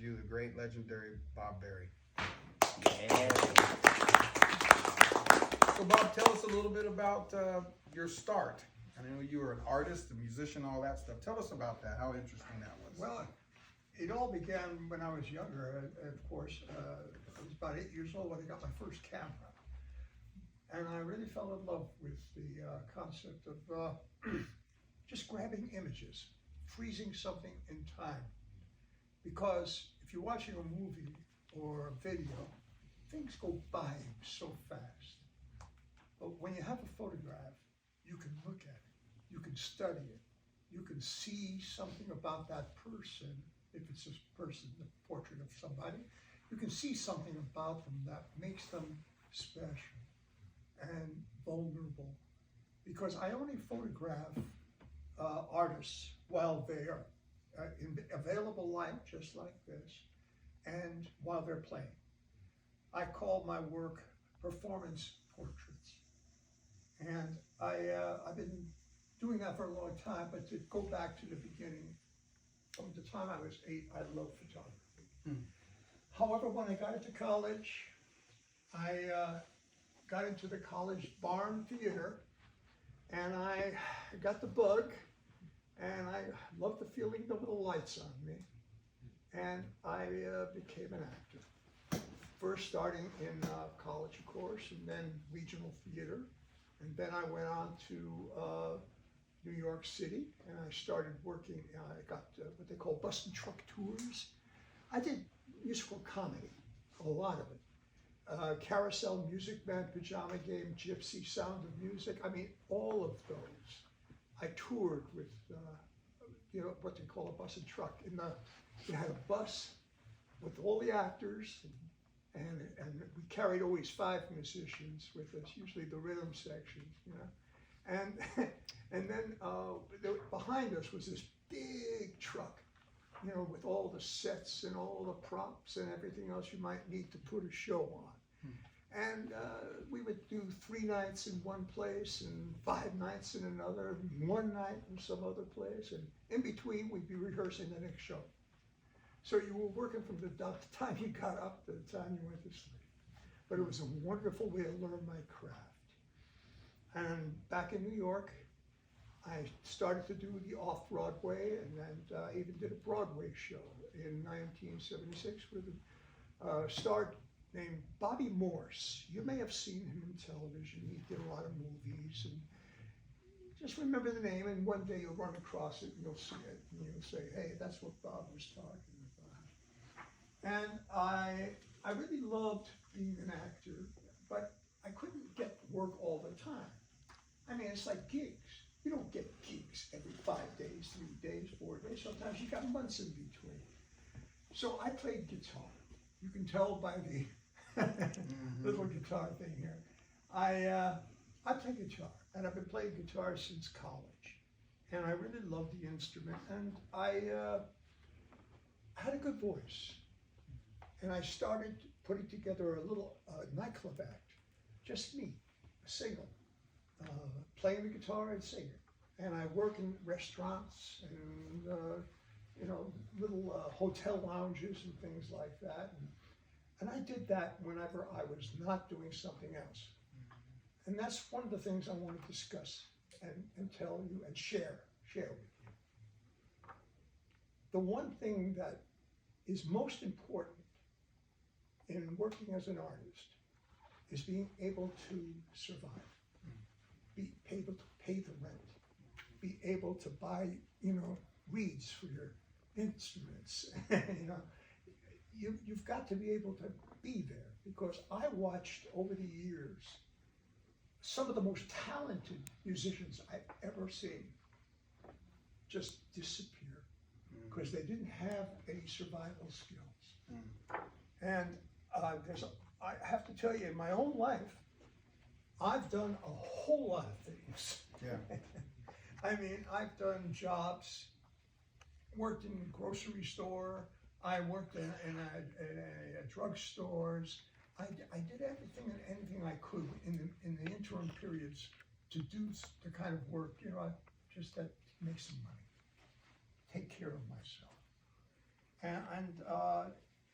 interview the great, legendary Bob Barry. Yeah. So Bob, tell us a little bit about your start. I know you were an artist, a musician, all that stuff. Tell us about that, how interesting that was. Well, it all began when I was younger, of course. I was about 8 years old when I got my first camera. And I really fell in love with the concept of just grabbing images, freezing something in time. Because if you're watching a movie or a video, things go by so fast. But when you have a photograph, you can look at it, you can study it, you can see something about that person. If it's a person, the portrait of somebody, you can see something about them that makes them special and vulnerable. Because I only photograph artists while they are in available light, just like this, and while they're playing. I call my work performance portraits. And I've been doing that for a long time, but to go back to the beginning, from the time I was 8, I loved photography. However, when I got into college, I got into the college barn theater, and I got the bug, and I loved the feeling of the lights on me, and I became an actor. First starting in college, of course, and then regional theater, and then I went on to New York City, and I started working. I got what they call bus and truck tours. I did musical comedy, a lot of it. Carousel, Music Man, Pajama Game, Gypsy, Sound of Music. I mean, all of those. I toured with, what they call a bus and truck. We had a bus with all the actors, and we carried always 5 musicians with us, usually the rhythm section, And then behind us was this big truck, with all the sets and all the props and everything else you might need to put a show on. And we would do 3 nights in one place and 5 nights in another, 1 night in some other place, and in between we'd be rehearsing the next show. So you were working from the time you got up to the time you went to sleep. But it was a wonderful way to learn my craft. And back in New York, I started to do the off-Broadway, and I even did a Broadway show in 1976 with a star named Bobby Morse. You may have seen him on television. He did a lot of movies. And just remember the name, and one day you'll run across it, and you'll see it, and you'll say, hey, that's what Bob was talking about. And I really loved being an actor, but I couldn't get work all the time. I mean, it's like gigs. You don't get gigs every 5 days, 3 days, 4 days. Sometimes you got months in between. So I played guitar. You can tell by the little guitar thing here. I play guitar, and I've been playing guitar since college. And I really love the instrument, and I had a good voice. And I started putting together a little nightclub act, just me, a single. Playing the guitar and singing. And I work in restaurants and little hotel lounges and things like that. And I did that whenever I was not doing something else. And that's one of the things I want to discuss and tell you and share with you. The one thing that is most important in working as an artist is being able to survive. Be able to pay the rent, be able to buy, reeds for your instruments. You've got to be able to be there, because I watched over the years some of the most talented musicians I've ever seen just disappear because they didn't have any survival skills. And I have to tell you, in my own life, I've done a whole lot of things. Yeah. I mean, I've done jobs, worked in a grocery store, I worked in a drugstores. I did everything and anything I could in the interim periods to do the kind of work, just that make some money, take care of myself. And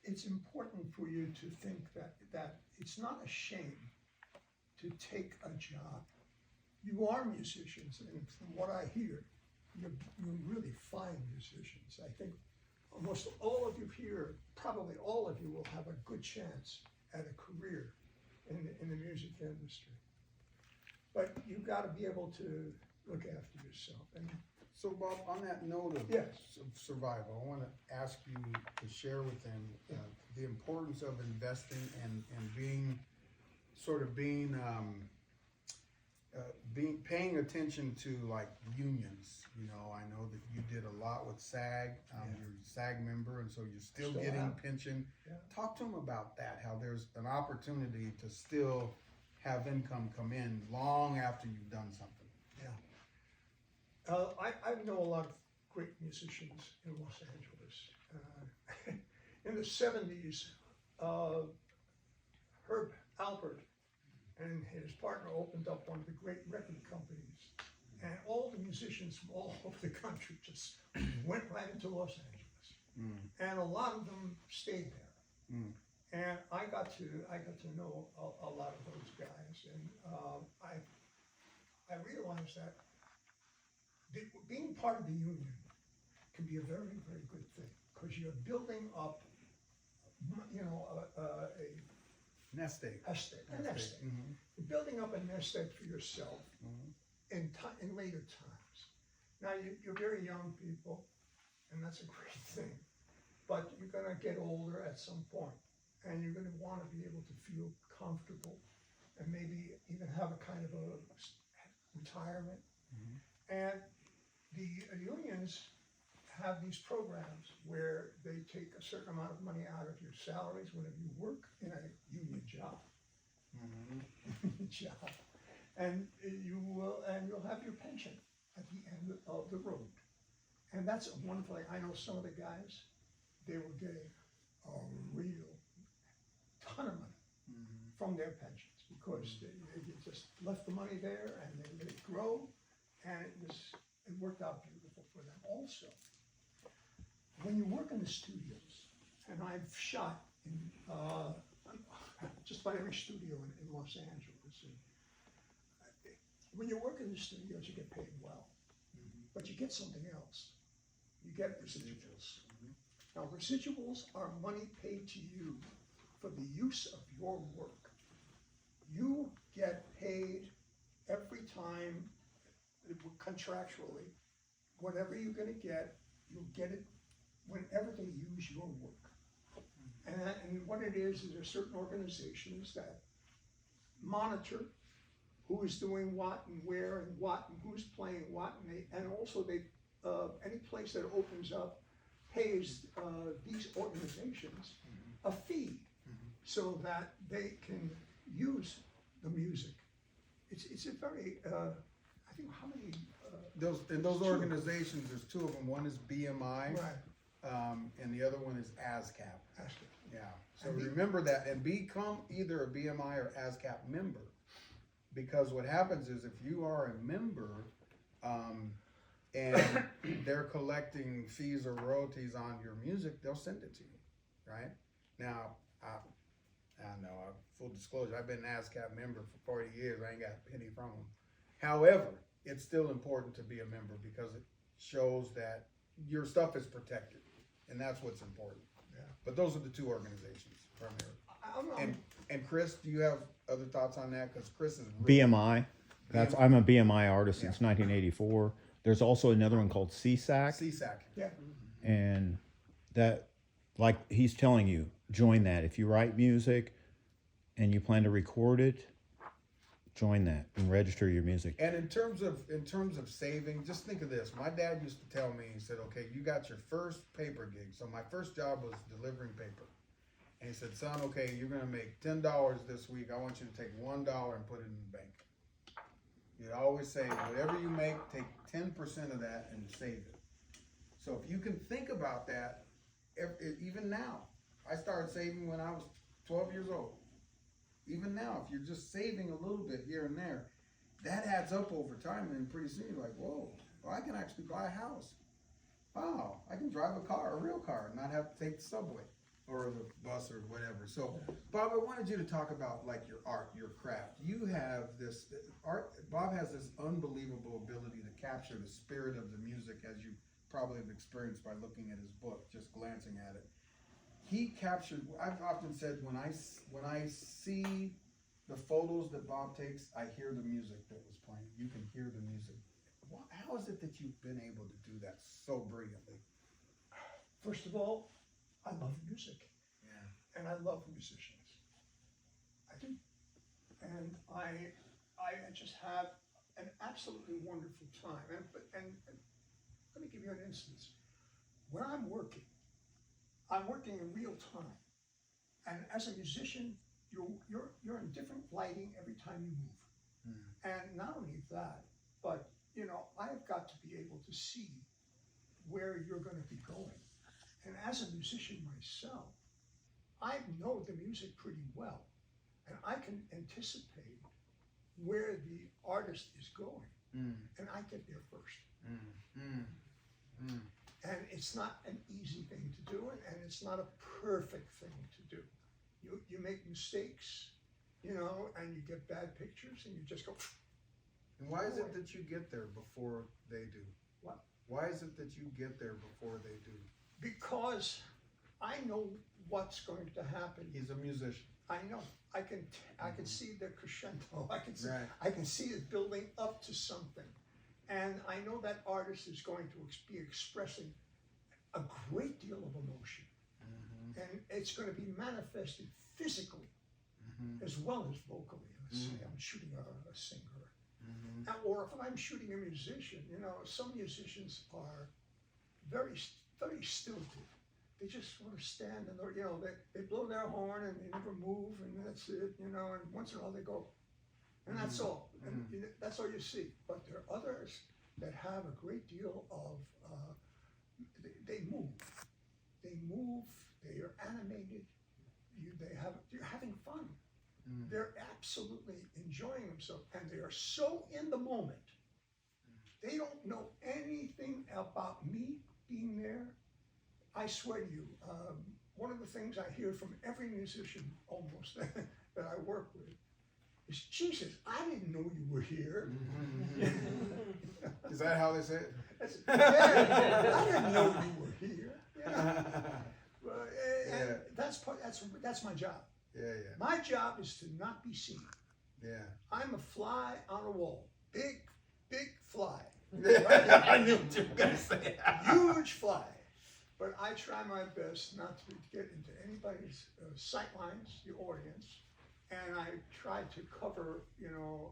it's important for you to think that it's not a shame to take a job. You are musicians, and from what I hear, you're really fine musicians. I think almost all of you here, probably all of you, will have a good chance at a career in the music industry. But you've got to be able to look after yourself. And So Bob, on that note of Yes. survival, I want to ask you to share with them the importance of investing and paying attention to like unions. You know, I know that you did a lot with SAG. You're a SAG member, and so you're still getting am. pension. Yeah. Talk to them about that. How there's an opportunity to still have income come in long after you've done something. I know a lot of great musicians in Los Angeles. In the 70s, Herb Alpert and his partner opened up one of the great record companies. And all the musicians from all over the country just went right into Los Angeles. And a lot of them stayed there. And I got to know a lot of those guys. And I realized that being part of the union can be a very, very good thing, because you're building up, you know, a Nest egg. nest egg. You're building up a nest egg for yourself in later times. Now you're very young people, and that's a great thing. But you're going to get older at some point, and you're going to want to be able to feel comfortable, and maybe even have a kind of a retirement. And the unions have these programs where they take a certain amount of money out of your salaries whenever you work in a union job. And you'll have your pension at the end of the road. And that's one thing. I know some of the guys, they were getting a real ton of money from their pensions, because they just left the money there and they let it grow, and it worked out beautiful for them. Also, when you work in the studios, and I've shot in just about every studio in Los Angeles, and when you work in the studios, you get paid well, but you get something else. You get residuals. Now, residuals are money paid to you for the use of your work. You get paid every time, contractually, whatever you're going to get, you'll get it whenever they use your work. And what it is there are certain organizations that monitor who is doing what and where and what and who's playing what, and also any place that opens up pays these organizations a fee so that they can use the music. It's a very I think how many those organizations, there's two of them. One is BMI, right. And the other one is ASCAP. ASCAP. Yeah. So remember that, and become either a BMI or ASCAP member, because what happens is if you are a member, and they're collecting fees or royalties on your music, they'll send it to you, right? Now, I know, full disclosure, I've been an ASCAP member for 40 years. I ain't got a penny from them. However, it's still important to be a member, because it shows that your stuff is protected, and that's what's important. Yeah. But those are the two organizations primarily. I'm And Chris, do you have other thoughts on that? Because Chris is really BMI. I'm a BMI artist since 1984. There's also another one called CSAC, CSAC. yeah. and that, like he's telling you, join that. If you write music and you plan to record it, join that and register your music. And in terms of saving, just think of this. My dad used to tell me, he said, okay, you got your first paper gig. So my first job was delivering paper. And he said, son, okay, you're going to make $10 this week. I want you to take $1 and put it in the bank. You'd always say, whatever you make, take 10% of that and save it. So if you can think about that, even now, I started saving when I was 12 years old. Even now, if you're just saving a little bit here and there, that adds up over time, and pretty soon you're like, whoa, well, I can actually buy a house. Wow, I can drive a car, a real car, and not have to take the subway. or the bus or whatever. So, Bob, I wanted you to talk about like your art, your craft. You have this art. Bob has this unbelievable ability to capture the spirit of the music, as you probably have experienced by looking at his book, just glancing at it. He captured. I've often said when I see the photos that Bob takes, I hear the music that was playing. You can hear the music. How is it that you've been able to do that so brilliantly? First of all, I love music. Yeah. And I love musicians. I do. And I just have an absolutely wonderful time. And let me give you an instance. When I'm working in real time. And as a musician, you're in different lighting every time you move. And not only that, but you know, I've got to be able to see where you're going to be going. And as a musician myself, I know the music pretty well, and I can anticipate where the artist is going, and I get there first. And it's not an easy thing to do, and it's not a perfect thing to do. You make mistakes, you know, and you get bad pictures, and you just go. And why is it that you get there before they do? What? Why is it that you get there before they do? Because I know what's going to happen. He's a musician. I know. I can see the crescendo. Right. I can see it building up to something, and I know that artist is going to be expressing a great deal of emotion, and it's going to be manifested physically as well as vocally. Let's say I'm shooting a singer, or if I'm shooting a musician. You know, some musicians are very, very stilted. They just want to stand and you know, they blow their horn and they never move, and that's it, you know, and once in a while they go, and that's all. And that's all you see. But there are others that have a great deal of, they move. They move, they are animated, you're having fun. They're absolutely enjoying themselves, and they are so in the moment. They don't know anything about me being there. I swear to you, one of the things I hear from every musician almost that I work with is, Jesus, I didn't know you were here. Is that how they say it? Yeah, I didn't know you were here. Yeah. And that's my job. Yeah. My job is to not be seen. Yeah. I'm a fly on a wall. Big fly. I knew what you were going to say. Huge fly. But I try my best not to get into anybody's sight lines, the audience, and I try to cover, you know,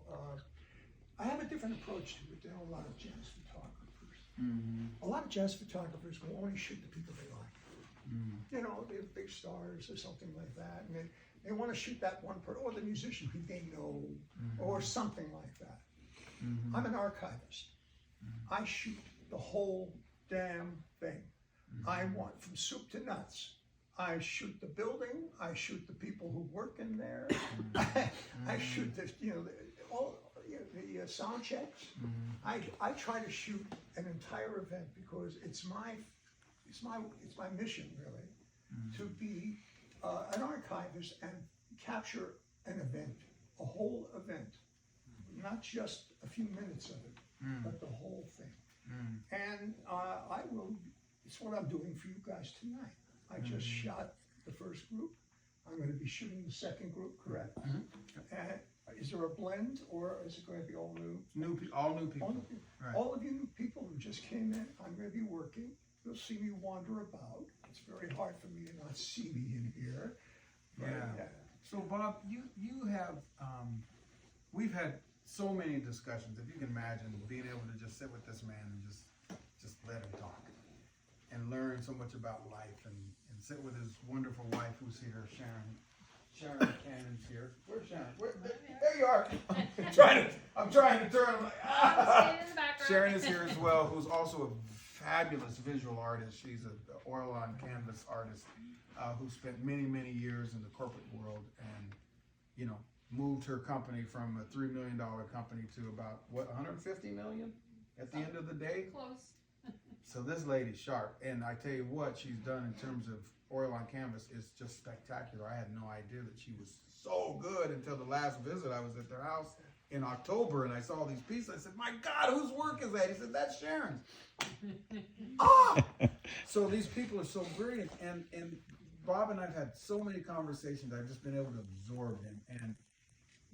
I have a different approach to it than a lot of jazz photographers. A lot of jazz photographers will only shoot the people they like. You know, they're big stars or something like that, and they want to shoot that one person, or the musician who they know, or something like that. I'm an archivist. I shoot the whole damn thing. I want from soup to nuts. I shoot the building. I shoot the people who work in there. I shoot the sound checks. I try to shoot an entire event because it's my mission really to be an archivist and capture an event, a whole event, not just a few minutes of it, but the whole thing. And I will. It's what I'm doing for you guys tonight. I just shot the first group. I'm going to be shooting the second group, correct? And is there a blend, or is it going to be all new? All new people. Right. All of you new people who just came in, I'm going to be working. You'll see me wander about. It's very hard for me to not see me in here. But, yeah. So Bob, you have, we've had so many discussions. If you can imagine being able to just sit with this man and just let him talk. And learn so much about life, and sit with his wonderful wife who's here, Sharon. Sharon Cannon's here. Where's Sharon? There you are. I'm trying to turn. Sharon is here as well, who's also a fabulous visual artist. She's an oil on canvas artist who spent many years in the corporate world, and you know, moved her company from a $3 million company to about what, 150 million at the end of the day. Close. So this lady's sharp, and I tell you what she's done in terms of Oil on Canvas is just spectacular. I had no idea that she was so good until the last visit. I was at their house in October and I saw these pieces. I said, my God, whose work is that? He said, that's Sharon's. So these people are so brilliant. And Bob and I've had so many conversations. I've just been able to absorb him. And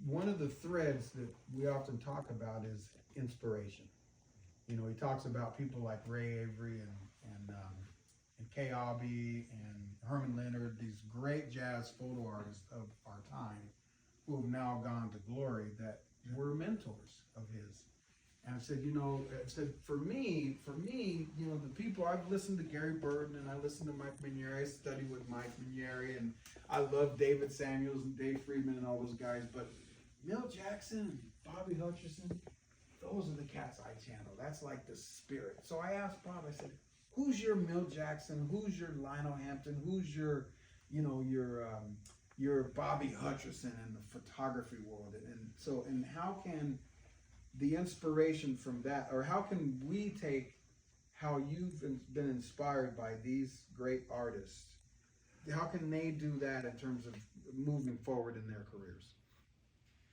one of the threads that we often talk about is inspiration. You know, he talks about people like Ray Avery and Kay Aubie and Herman Leonard, these great jazz photo artists of our time who have now gone to glory that were mentors of his. And I said, you know, for me, you know, the people, I've listened to Gary Burton and I listened to Mike Minieri, I studied with Mike Minieri, and I love David Samuels and Dave Friedman and all those guys, but Milt Jackson, Bobby Hutcherson, those are the cats I channel. That's like the spirit. So I asked Bob, I said, who's your Milt Jackson? Who's your Lionel Hampton? Who's your, you know, your Bobby Hutcherson in the photography world? And how can the inspiration from that, or how can we take how you've been inspired by these great artists? How can they do that in terms of moving forward in their careers?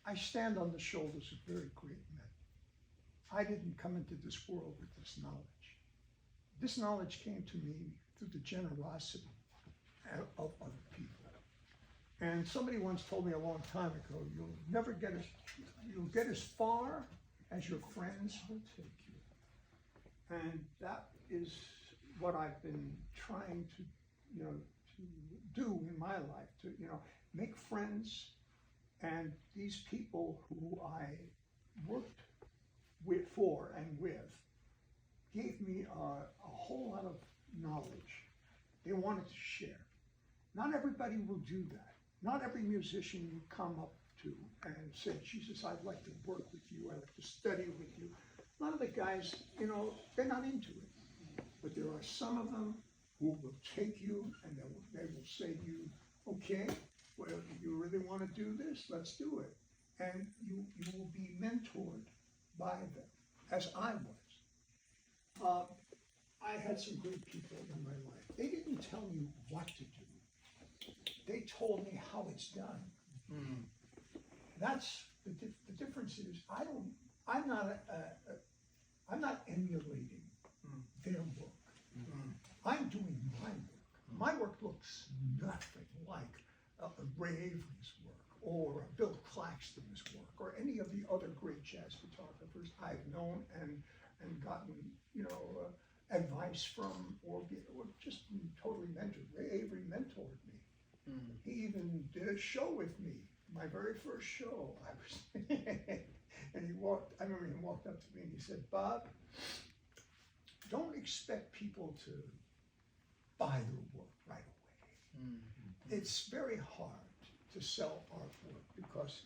I stand on the shoulders of very great men. I didn't come into this world with this knowledge. This knowledge came to me through the generosity of other people. And somebody once told me a long time ago, you'll get as far as your friends will take you. And that is what I've been trying to, you know, to do in my life, to, you know, make friends. And these people who I worked for and with gave me a whole lot of knowledge. They wanted to share. Not everybody will do that. Not every musician you come up to and say, Jesus, I'd like to work with you, I'd like to study with you. A lot of the guys, you know, they're not into it. But there are some of them who will take you and they will say to you, okay, well, you really want to do this? Let's do it. And you will be mentored by them, as I was. I had some great people in my life. They didn't tell me what to do. They told me how it's done. Mm-hmm. That's the difference is I'm not emulating their work. Mm-hmm. I'm doing my work. My work looks nothing like Ray Avery's work or Bill Claxton's work or any of the other great jazz photographers I've known and gotten, you know, advice from or just totally mentored. Ray Avery mentored me. Mm. He even did a show with me. My very first show, I was, and I remember he walked up to me and he said, Bob, don't expect people to buy your work right away. Mm-hmm. It's very hard to sell artwork because,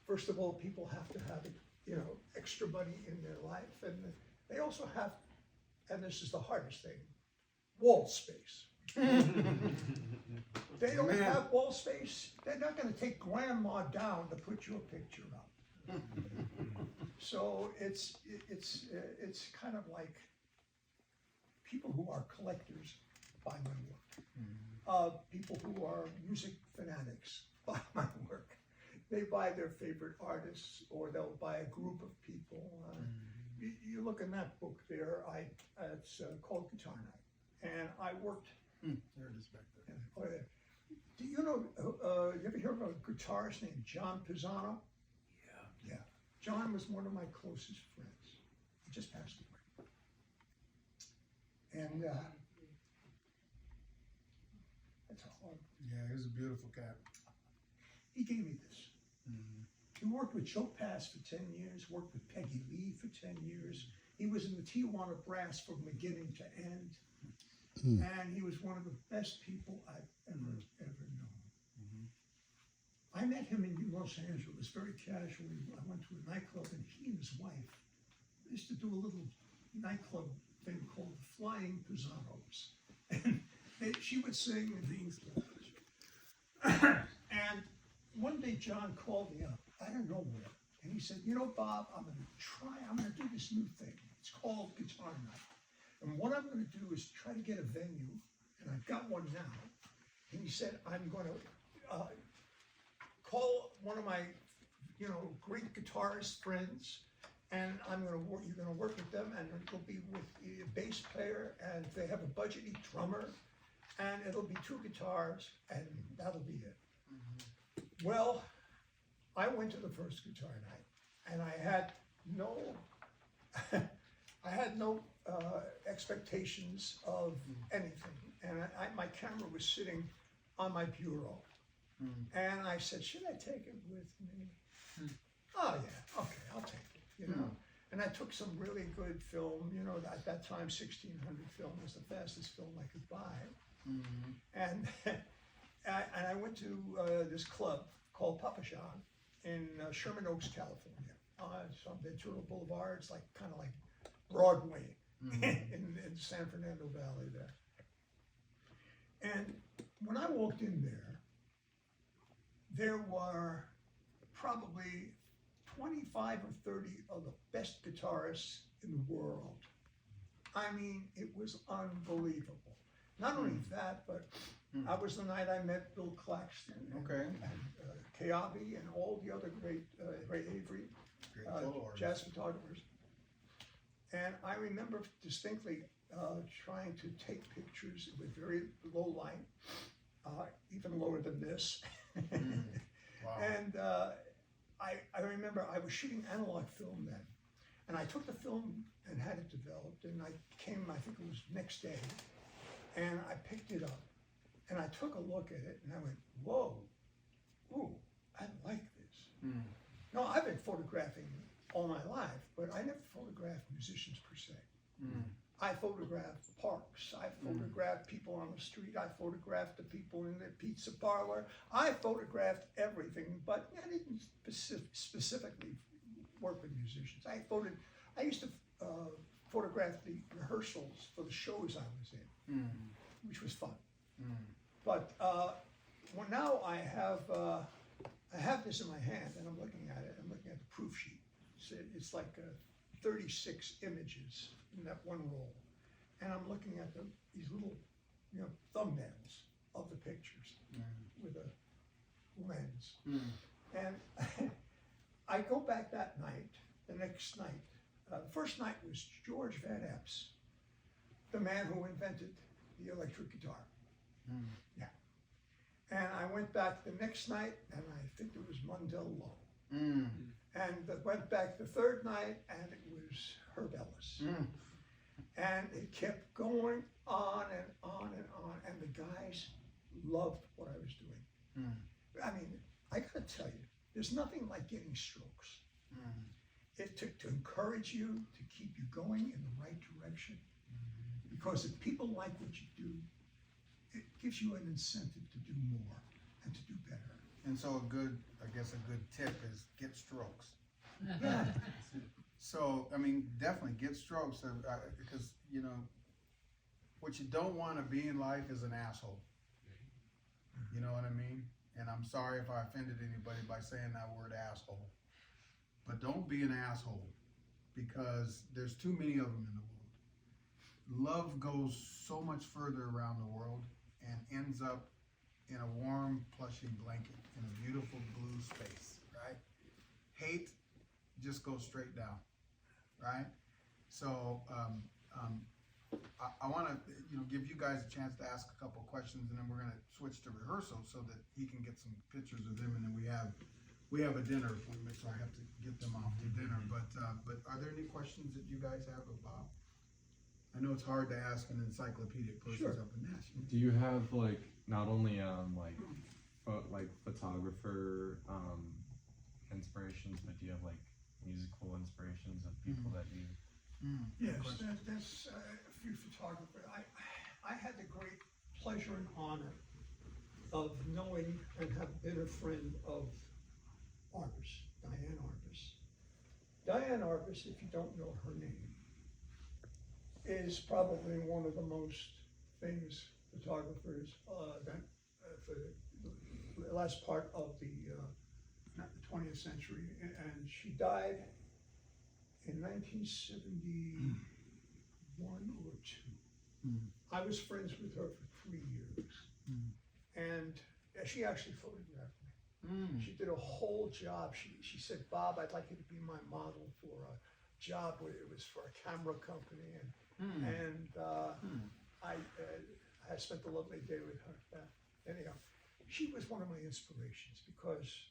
first of all, people have to have, you know, extra money in their life, and they also have, and this is the hardest thing, wall space. They don't have wall space. They're not going to take grandma down to put your picture up. So it's kind of like people who are collectors buy my work. People who are music fanatics buy my work. They buy their favorite artists, or they'll buy a group of people. You look in that book there. It's called Guitar Night, and I worked. There it is back there. Oh, yeah. Do you know, you ever hear of a guitarist named John Pisano? Yeah. John was one of my closest friends. He just passed away. And that's a hard. Yeah, he was a beautiful cat. He gave me this. Mm-hmm. He worked with Joe Pass for 10 years, worked with Peggy Lee for 10 years. He was in the Tijuana Brass from beginning to end. And he was one of the best people I've ever known. Mm-hmm. I met him in Los Angeles very casually. I went to a nightclub, and he and his wife used to do a little nightclub thing called the Flying Pisanos. And she would sing these. And one day John called me up, I don't know where, and he said, you know, Bob, I'm going to do this new thing. It's called Guitar Night. And what I'm going to do is try to get a venue, and I've got one now, and he said, I'm going to call one of my, great guitarist friends, and you're going to work with them, and it'll be with the bass player, and if they have a budget, each drummer, and it'll be 2 guitars, and that'll be it. Well, I went to the first guitar night, and I had no, expectations of anything, and my camera was sitting on my bureau, and I said, should I take it with me? Oh yeah, okay, I'll take it, And I took some really good film, at that time 1600 film was the fastest film I could buy, and I went to this club called Papa John in Sherman Oaks, California. It's on Ventura Boulevard. It's kind of like Broadway in the San Fernando Valley there. And when I walked in there were probably 25 or 30 of the best guitarists in the world. I mean, it was unbelievable. Not only that, but that was the night I met Bill Claxton and Kayabi and all the other great, Ray Avery, jazz photographers. And I remember distinctly trying to take pictures with very low light, even lower than this. Wow. And I remember I was shooting analog film then. And I took the film and had it developed, and I think it was next day, and I picked it up. And I took a look at it, and I went, whoa, ooh, I like this. No, I've been photographing all my life, but I never photographed musicians per se. I photographed parks, I photographed people on the street, I photographed the people in the pizza parlor, I photographed everything, but I didn't specifically work with musicians. I used to photograph the rehearsals for the shows I was in, which was fun. But now I have this in my hand, and I'm looking at it. I'm looking at the proof sheet. It's like 36 images in that one roll, and I'm looking at these little, thumbnails of the pictures with a lens. And I go back that night. The next night, the first night was George Van Epps, the man who invented the electric guitar. Yeah. And I went back the next night, and I think it was Mundell Lowe. And I went back the third night, and it was Herb Ellis. And it kept going on and on and on, and the guys loved what I was doing. I mean, I gotta tell you, there's nothing like getting strokes. To encourage you, to keep you going in the right direction. Because if people like what you do, it gives you an incentive to do more and to do better. And so a good tip is get strokes. Yeah. So, I mean, definitely get strokes, because, what you don't want to be in life is an asshole. You know what I mean? And I'm sorry if I offended anybody by saying that word asshole. But don't be an asshole, because there's too many of them in the world. Love goes so much further around the world and ends up in a warm, plushy blanket in a beautiful blue space, right? Hate just goes straight down, right? So I want to give you guys a chance to ask a couple questions, and then we're going to switch to rehearsal so that he can get some pictures of them, and then we have a dinner appointment, so I have to get them off to dinner. But are there any questions that you guys have of Bob? I know it's hard to ask an encyclopedic person up in Nashville. Do you have not only photographer inspirations, but do you have musical inspirations of people that you? Yes, there's a few photographers. I had the great pleasure and honor of knowing and have been a friend of Arbus, Diane Arbus. Diane Arbus, if you don't know her name, is probably one of the most famous photographers for the last part of the 20th century, and she died in 1971 or 2. I was friends with her for 3 years. And she actually photographed me. Mm. She did a whole job. She said, Bob, I'd like you to be my model for a job where it was for a camera company. And I spent a lovely day with her. Anyhow, she was one of my inspirations because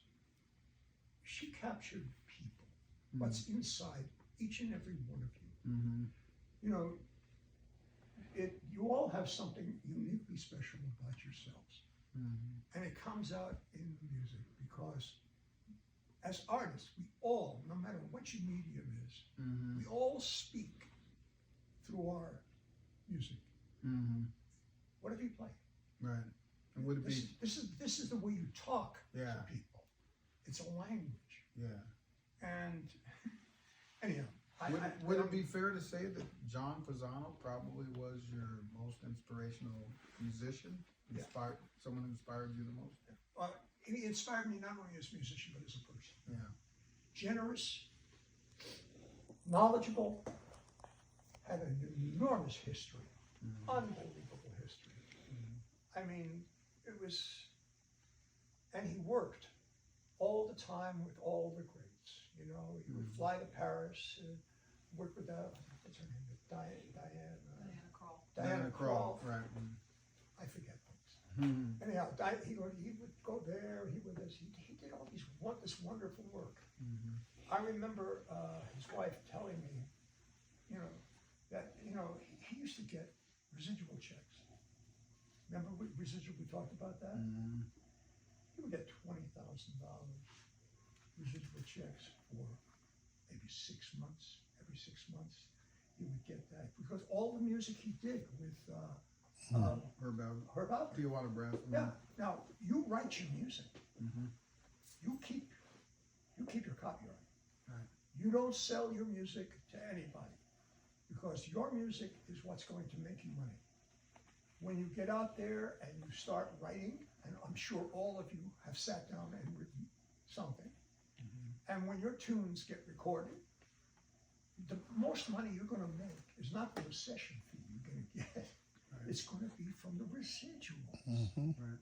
she captured people, what's inside each and every one of you. Mm-hmm. You know, you all have something uniquely special about yourselves. And it comes out in the music because as artists, we all, no matter what your medium is, we all speak through our music. Whatever you play. Right. And would it be? This is the way you talk Yeah. to people. It's a language. Yeah. And anyhow, Would it be fair to say that John Fasano probably was your most inspirational musician? Yeah. Someone who inspired you the most? he inspired me not only as a musician but as a person. Yeah. Generous, knowledgeable, had an enormous history, unbelievable history. I mean, it was, and he worked all the time with all the greats. You know, he would fly to Paris, work with what's her name, Diana Krall. Right. I forget things. Anyhow, he would go there. He did all this wonderful work. I remember his wife telling me, that he used to get residual checks. Remember residual? We talked about that. He would get $20,000 residual checks for maybe 6 months. Every 6 months, he would get that because all the music he did with Herb Alpert. Herb Alpert. Tijuana Brass. Yeah. Now you write your music. You keep your copyright. Right. You don't sell your music to anybody because your music is what's going to make you money. When you get out there and you start writing, and I'm sure all of you have sat down and written something, and when your tunes get recorded, the most money you're going to make is not the session fee you're going to get. Right. It's going to be from the residuals. Right.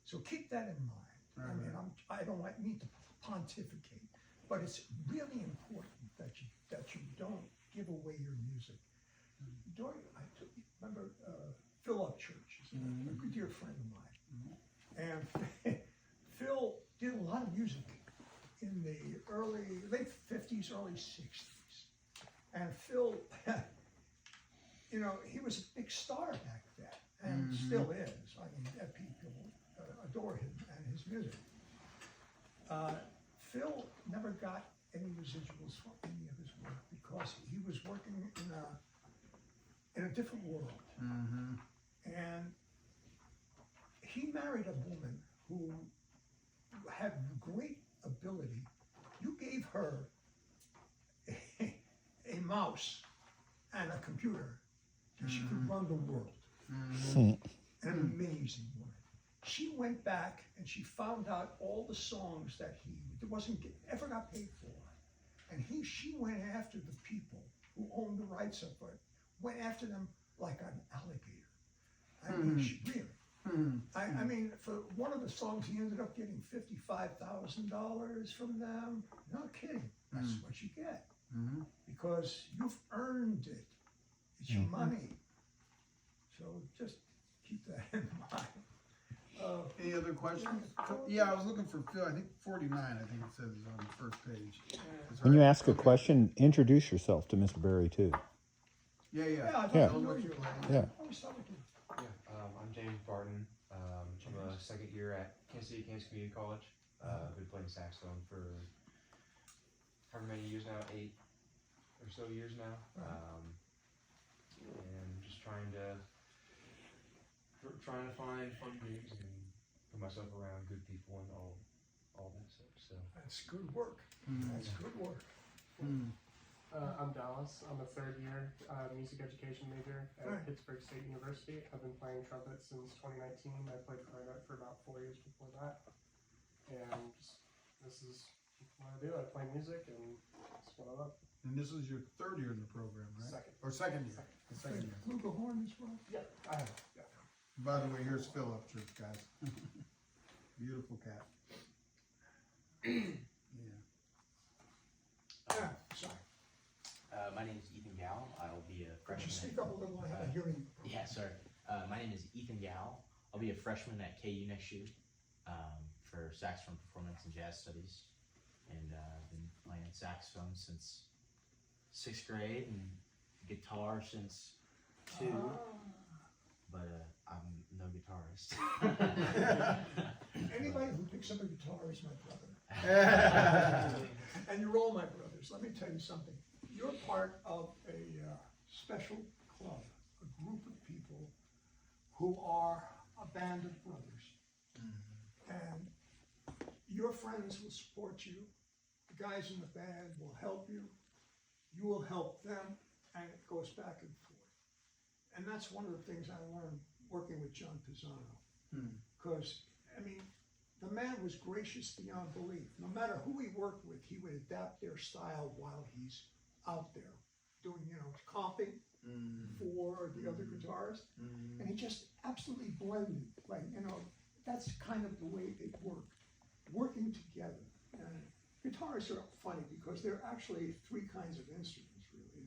So keep that in mind. Right, I mean, right. I don't need to pontificate, but it's really important that you don't give away your music. Remember Phil Upchurch is a good dear friend of mine, and Phil did a lot of music in the late 50s, early 60s, and Phil, he was a big star back then, and still is. I mean, people adore him and his music. Phil never got any residuals from any of his work because he was working in a different world. And he married a woman who had great ability. You gave her a mouse and a computer, and she could run the world. An amazing woman. She went back and she found out all the songs that ever got paid for, and she went after the people who owned the rights of it. Went after them like an alligator. I mean, she really. I mean, for one of the songs, he ended up getting $55,000 from them. Not kidding. That's what you get because you've earned it. It's your money. So just keep that in mind. Any other questions? Yeah, I was looking for Phil. I think 49. I think it says on the first page. When you ask a question, introduce yourself to Mr. Barry too. Yeah. I Yeah. don't know you. Yeah. Always thought we did. I'm James Barton. I'm a second year at Kansas City Community College. I've been playing saxophone for however many years now, 8 or so years now. And just trying to find fun gigs and put myself around good people and all that stuff. So That's good work. That's good work. I'm Dallas. I'm a third year music education major at Right. Pittsburgh State University. I've been playing trumpet since 2019. I played clarinet for about 4 years before that. And this is what I do. I play music and it's what I love. And this is your third year in the program, right? Second. Or second year. The second year. Flugelhorn as well. Yeah, I have. Yeah. By the way, here's Philip, guys. Beautiful cat. Yeah. Yeah, sorry. My name is Ethan Gow. I'll be a Could you freshman. speak up a little? I have a hearing. Yeah, sorry. My name is Ethan Gow. I'll be a freshman at KU next year for saxophone performance and jazz studies. And I've been playing saxophone since 6th grade and guitar since 2. But I'm no guitarist. Anybody who picks up a guitar is my brother. And you're all my brothers. Let me tell you something. You're part of a special club, a group of people who are a band of brothers. And your friends will support you. The guys in the band will help you. You will help them, and it goes back and forth. And that's one of the things I learned working with John Pisano. Because, I mean, the man was gracious beyond belief. No matter who he worked with, he would adapt their style while he's out there doing, comping for the other guitarists. And he just absolutely blended. Like, that's kind of the way it worked. Working together. And guitarists are funny because they're actually 3 kinds of instruments, really.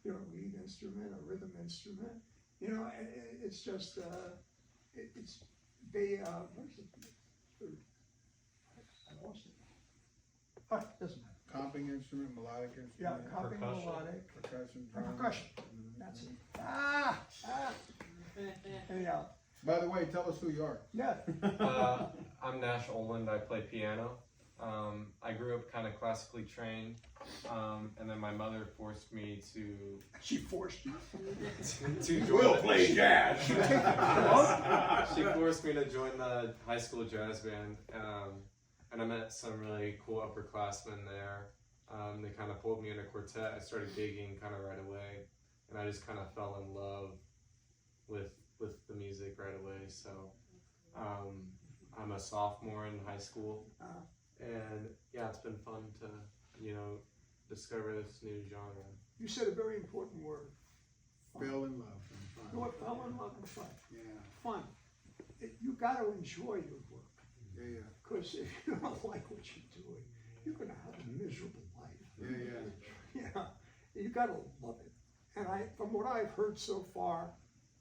They're a lead instrument, a rhythm instrument. And it's just, where's the third? I lost it. Oh, doesn't matter. Comping instrument, melodic Yeah, instrument. copying Percussion. melodic. Percussion. And drum. percussion. That's it. Anyhow, By the way, tell us who you are. yeah. I'm Nash Oland. I play piano. I grew up kind of classically trained, and then my mother forced me to She forced you. join. play jazz. She forced me to join the high school jazz band, and I met some really cool upperclassmen there. They kind of pulled me in a quartet. I started gigging kind of right away, and I just kind of fell in love with the music right away. So I'm a sophomore in high school, and yeah, it's been fun to discover this new genre. You said a very important word. Fell in love. You know what? Fell in love and fun. Yeah, Fun. You got to enjoy your work. yeah, Because if you don't like what you're doing, you're going to have a miserable life. yeah. Yeah. You got to love it. And from what I've heard so far,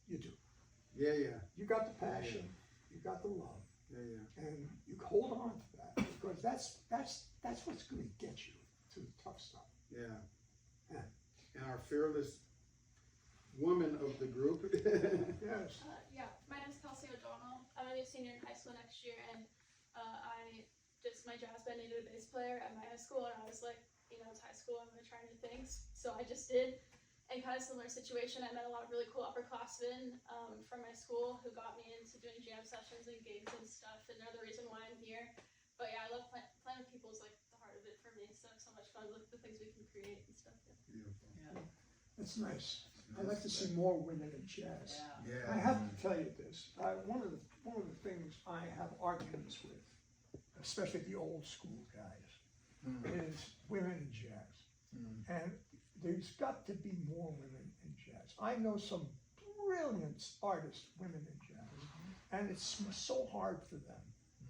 you do. Yeah. You got the passion. You got the love. Yeah. And you hold on to that because that's what's going to get you to the tough stuff. Yeah. Yeah. And our fearless woman of the group. Yes. Yeah, my name is Kelsey O'Donnell. I'm gonna be a senior in high school next year, and my jazz band needed a bass player at my high school, and I was like, it's high school, I'm gonna try new things. So I just did, and kind of similar situation. I met a lot of really cool upperclassmen from my school who got me into doing jam sessions and gigs and stuff, and they're the reason why I'm here. But yeah, I love playing with people is like the heart of it for me. So much fun with the things we can create and stuff. Beautiful. That's nice. I'd like to see more women in jazz. Yeah. I have to tell you this. One of the things I have arguments with, especially the old school guys, is women in jazz. And there's got to be more women in jazz. I know some brilliant artists, women in jazz, and it's so hard for them.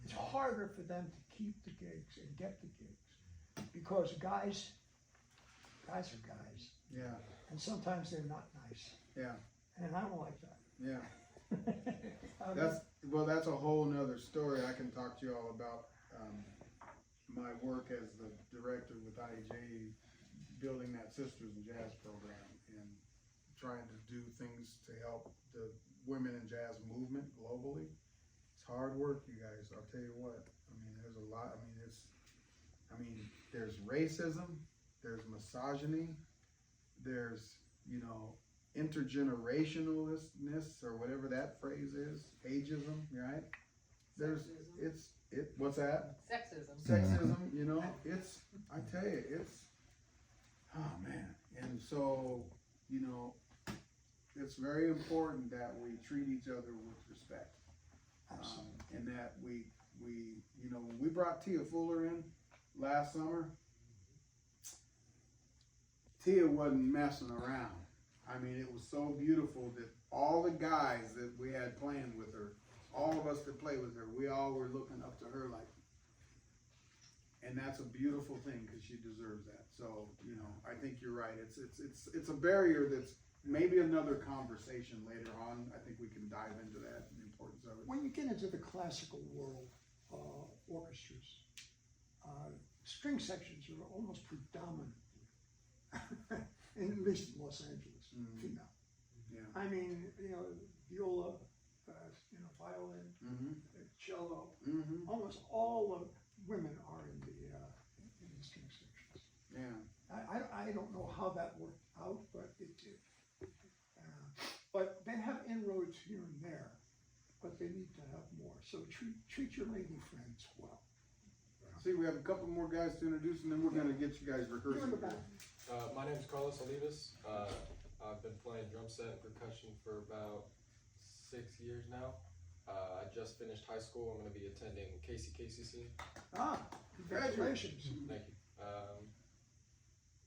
It's harder for them to keep the gigs and get the gigs because guys are guys, Yeah. and sometimes they're not nice, Yeah. and I don't like that. Yeah. That's a whole nother story. I can talk to you all about my work as the director with IAJ, building that Sisters in Jazz program and trying to do things to help the women in jazz movement globally. It's hard work, you guys. I'll tell you what. I mean, there's a lot. There's racism, there's misogyny, there's intergenerationalness or whatever that phrase is, ageism, right? What's that? Sexism, I tell you, oh man. And so, it's very important that we treat each other with respect. And that we when we brought Tia Fuller in last summer, Tia wasn't messing around. I mean, it was so beautiful that all the guys that we had playing with her, all of us that played with her, we all were looking up to her like, and that's a beautiful thing because she deserves that. So, you know, I think you're right. It's a barrier that's maybe another conversation later on. I think we can dive into that and the importance of it. When you get into the classical world, orchestras, string sections are almost predominant, at least in Los Angeles, Mhm. female. Yeah. I mean, you know, viola, you know, violin, Mm-hmm. cello, Mm-hmm. almost all the women are in the string sections. Yeah. I don't know how that worked out, but it did. But they have inroads here and there, but they need to have more. So treat your lady friends well. See, we have a couple more guys to introduce, and then we're going to get you guys You're rehearsing. in the back. My name is Carlos Olivas. I've been playing drum set and percussion for about 6 years now. I just finished high school. I'm going to be attending KCKCC. Congratulations. Thank you.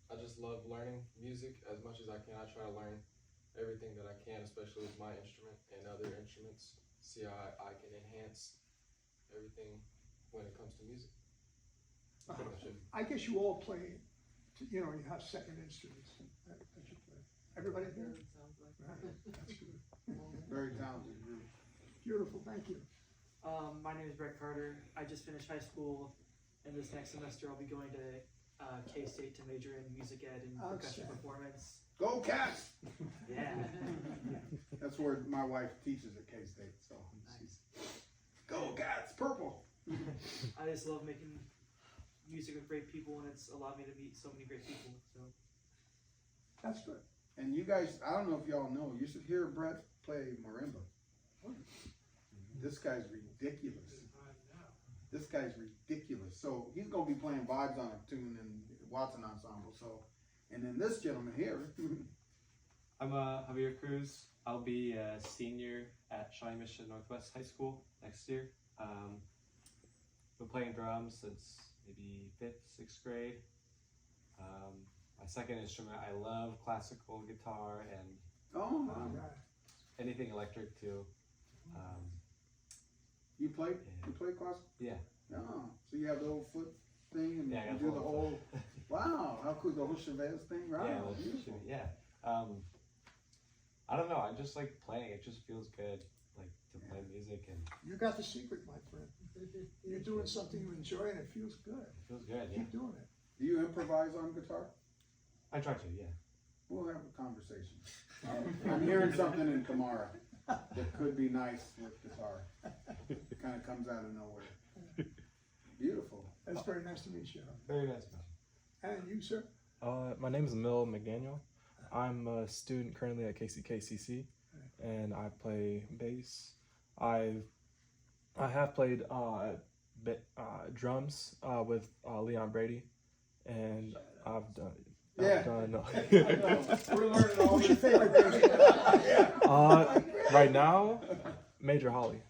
I just love learning music as much as I can. I try to learn everything that I can, especially with my instrument and other instruments. See how I can enhance everything when it comes to music. That's pretty much it. I guess you all play, you know, you have second instruments that you play. Everybody here? That's good. Very talented group. Beautiful, thank you. My name is Brett Carter. I just finished high school, and this next semester I'll be going to K-State to major in music ed and percussion Outstanding. performance. Go Cats! Yeah. That's where my wife teaches at K-State, so she's, go Cats, purple! I just love making music with great people, and it's allowed me to meet so many great people. So That's good. And you guys, I don't know if y'all know, you should hear Brett play marimba. This guy's ridiculous. This guy's ridiculous. So he's gonna be playing vibes on a tune in Watson Ensemble. So, and then this gentleman here. I'm Javier Cruz. I'll be a senior at Shawnee Mission Northwest High School next year. Been playing drums since maybe 5th, 6th grade. My second instrument, I love classical guitar and Oh my All God. right. anything electric too. You play classical? Yeah. Oh, so you have the old foot thing and Yeah, I you got do the full- whole, wow, how cool, the whole Chavez thing, right? Yeah, well, Beautiful. yeah. I don't know. I just like playing. It just feels good, like to play music, and You got the secret, my friend. You're doing something you enjoy and it feels good. it feels good. Yeah. Keep doing it. Do you improvise on guitar? I try to. Yeah. We'll have a conversation. I'm hearing something in Kamara that could be nice with guitar. It kind of comes out of nowhere. Beautiful. That's very nice to meet you. Very nice. And you, sir? My name is Emil McDaniel. I'm a student currently at KCKCC, and I play bass. I have played drums with Leon Brady, and I've done. Yeah. I've done We're learning all Who's your this. favorite bass? right now, Major Holly.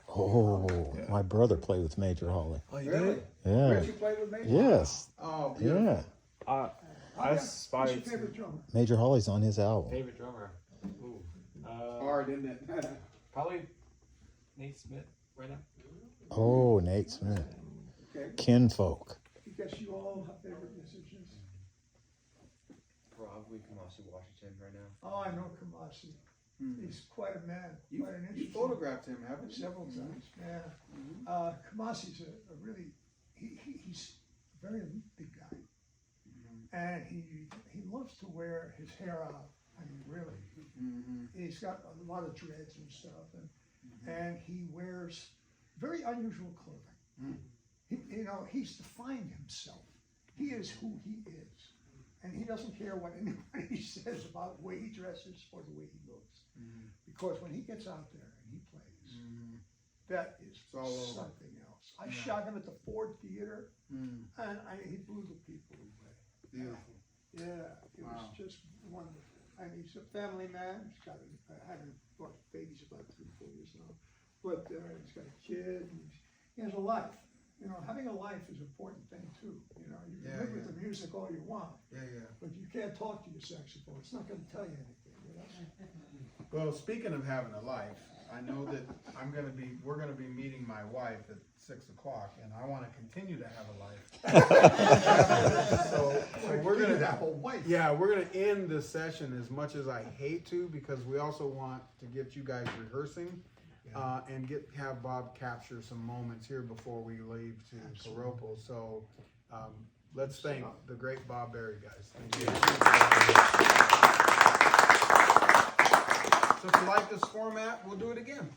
Oh, my brother played with Major Holly. Oh, you Really? Yeah. Rich, you played with Major? Yes. Oh, beautiful. Yeah. I Who's aspire your to favorite drummer? Major Holly's on his album. Favorite drummer. Ooh. Hard, isn't it? Probably Nate Smith right now. Oh, Nate Smith. Okay. Kinfolk. I guess you all have favorite musicians. Probably Kamasi Washington right now. Oh, I know Kamasi. He's quite a man, quite an You interesting. photographed him, haven't you? Several times, yeah. Kamasi's a really, he's a very big guy. And he loves to wear his hair out. I mean, really. Mm-hmm. He's got a lot of dreads and stuff, and he wears very unusual clothing. You know, he's defined himself. He is who he is. And he doesn't care what anybody says about the way he dresses or the way he looks. Because when he gets out there and he plays, that is all over. something else. I shot him at the Ford Theater, Mm. and he blew the people away. Beautiful. Yeah, it was Wow. just wonderful. And he's a family man. He's got having babies about 3 or 4 years now, but he's got a kid. And he has a life, you know, having a life is an important thing too. You know, you can Yeah, live with yeah. the music all you want, Yeah, yeah. but you can't talk to your saxophone. It's not going to tell you anything. You know? Well, speaking of having a life, I know that we're gonna be meeting my wife at 6 o'clock, and I want to continue to have a life. so we're You gonna have a wife. Yeah, we're gonna end this session as much as I hate to, because we also want to get you guys rehearsing, and have Bob capture some moments here before we leave to Paropos. So let's thank the great Bob Barry, guys. Thank you. So if you like this format, we'll do it again.